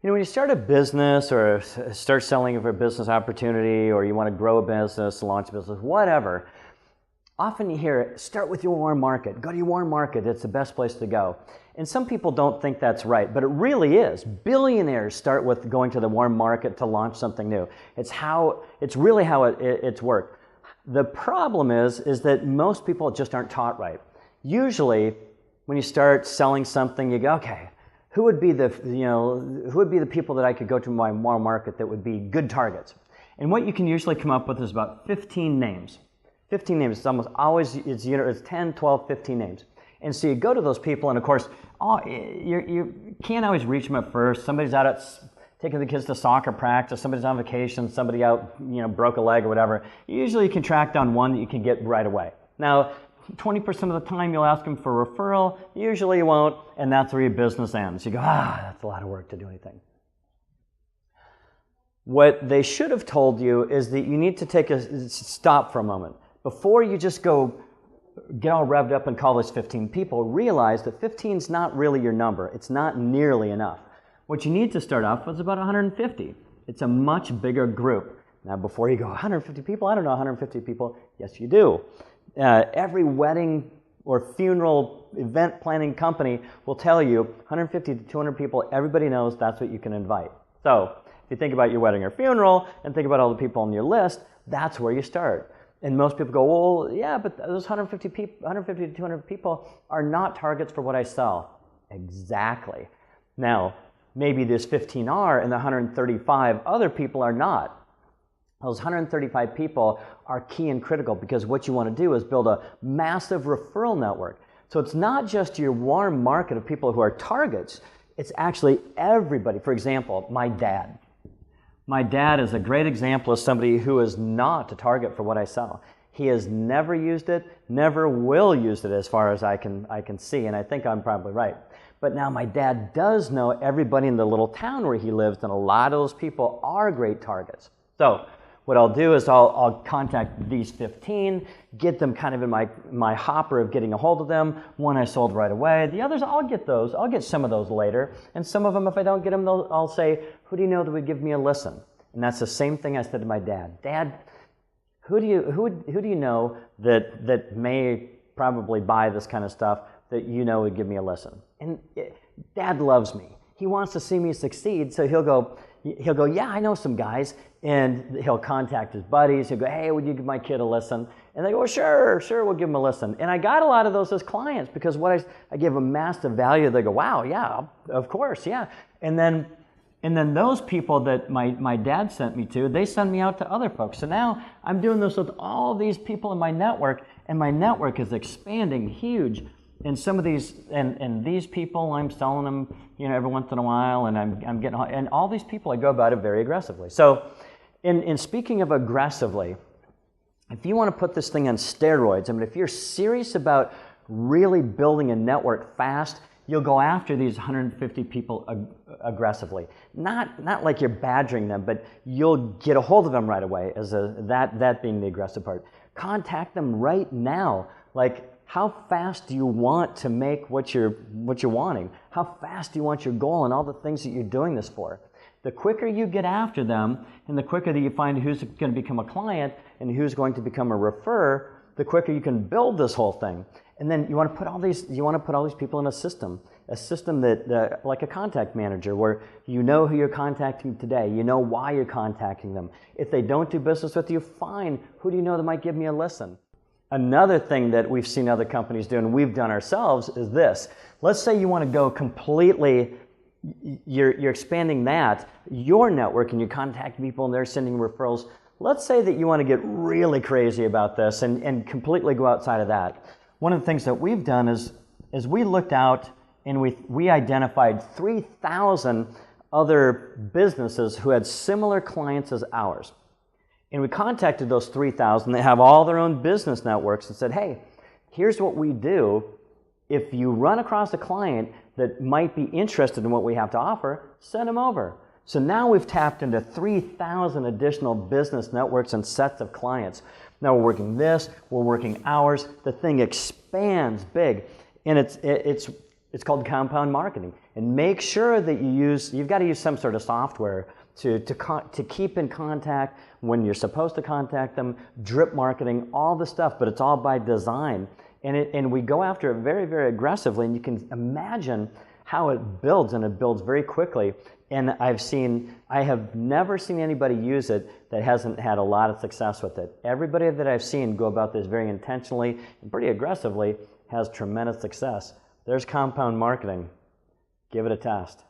You know, when you start a business or start selling for a business opportunity, or you want to grow a business, launch a business, whatever, often you hear, start with your warm market. Go to your warm market. It's the best place to go. And some people don't think that's right, but it really is. Billionaires start with going to the warm market to launch something new. It's really how it's worked. The problem is that most people just aren't taught right. Usually, when you start selling something, you go, okay, who would be the people that I could go to my warm market that would be good targets? And what you can usually come up with is about 15 names. 15 names. It's almost always, it's 10, 12, 15 names. And so you go to those people, and of course, you can't always reach them at first. Somebody's out taking the kids to soccer practice, somebody's on vacation, somebody out, broke a leg or whatever. Usually you can track down one that you can get right away. Now, 20% of the time you'll ask them for a referral, usually you won't, and that's where your business ends. You go, that's a lot of work to do anything. What they should have told you is that you need to take a stop for a moment. Before you just go get all revved up and call this 15 people, realize that 15 is not really your number. It's not nearly enough. What you need to start off with is about 150. It's a much bigger group. Now, before you go, 150 people? I don't know 150 people. Yes, you do. Every wedding or funeral event planning company will tell you 150 to 200 people, everybody knows that's what you can invite. So if you think about your wedding or funeral and think about all the people on your list, that's where you start. And most people go, well, yeah, but those 150 to 200 people are not targets for what I sell. Exactly. Now, maybe there's 15 are and the 135 other people are not. Those 135 people are key and critical, because what you want to do is build a massive referral network. So it's not just your warm market of people who are targets, it's actually everybody. For example, my dad. My dad is a great example of somebody who is not a target for what I sell. He has never used it, never will use it as far as I can see, and I think I'm probably right. But now my dad does know everybody in the little town where he lives, and a lot of those people are great targets. So what I'll do is I'll contact these 15, get them kind of in my hopper of getting a hold of them. One I sold right away. The others, I'll get those. I'll get some of those later. And some of them, if I don't get them, I'll say, who do you know that would give me a listen? And that's the same thing I said to my dad. Dad, who do you know that may probably buy this kind of stuff that you know would give me a listen? And Dad loves me. He wants to see me succeed, so he'll go, yeah, I know some guys. And he'll contact his buddies. He'll go, hey, would you give my kid a listen? And they go, sure, we'll give him a listen. And I got a lot of those as clients, because what I give them massive value. They go, wow, yeah, of course, yeah. And then those people that my dad sent me to, they send me out to other folks. So now I'm doing this with all these people in my network, and my network is expanding huge. And some of these, and these people, I'm selling them, every once in a while, and I'm getting, and all these people, I go about it very aggressively. So, in speaking of aggressively, if you want to put this thing on steroids, if you're serious about really building a network fast, you'll go after these 150 people aggressively. Not like you're badgering them, but you'll get a hold of them right away, that being the aggressive part. Contact them right now. Like, how fast do you want to make what you're wanting? How fast do you want your goal and all the things that you're doing this for? The quicker you get after them, and the quicker that you find who's going to become a client and who's going to become a referrer, the quicker you can build this whole thing. And then you want to put all these people in a system that like a contact manager, where you know who you're contacting today, you know why you're contacting them. If they don't do business with you, fine. Who do you know that might give me a listen? Another thing that we've seen other companies do, and we've done ourselves, is this. Let's say you want to go completely, you're expanding your network, and you contact people and they're sending referrals. Let's say that you want to get really crazy about this and completely go outside of that. One of the things that we've done is we looked out and we identified 3,000 other businesses who had similar clients as ours. And we contacted those 3,000 that have all their own business networks and said, hey, here's what we do. If you run across a client that might be interested in what we have to offer, send them over. So now we've tapped into 3,000 additional business networks and sets of clients. Now we're working this, we're working hours. The thing expands big. And It's called compound marketing. And make sure that you've got to use some sort of software to keep in contact when you're supposed to contact them, drip marketing, all the stuff, but it's all by design. And we go after it very, very aggressively, and you can imagine how it builds, and it builds very quickly. And I have never seen anybody use it that hasn't had a lot of success with it. Everybody that I've seen go about this very intentionally and pretty aggressively has tremendous success. There's compound marketing. Give it a test.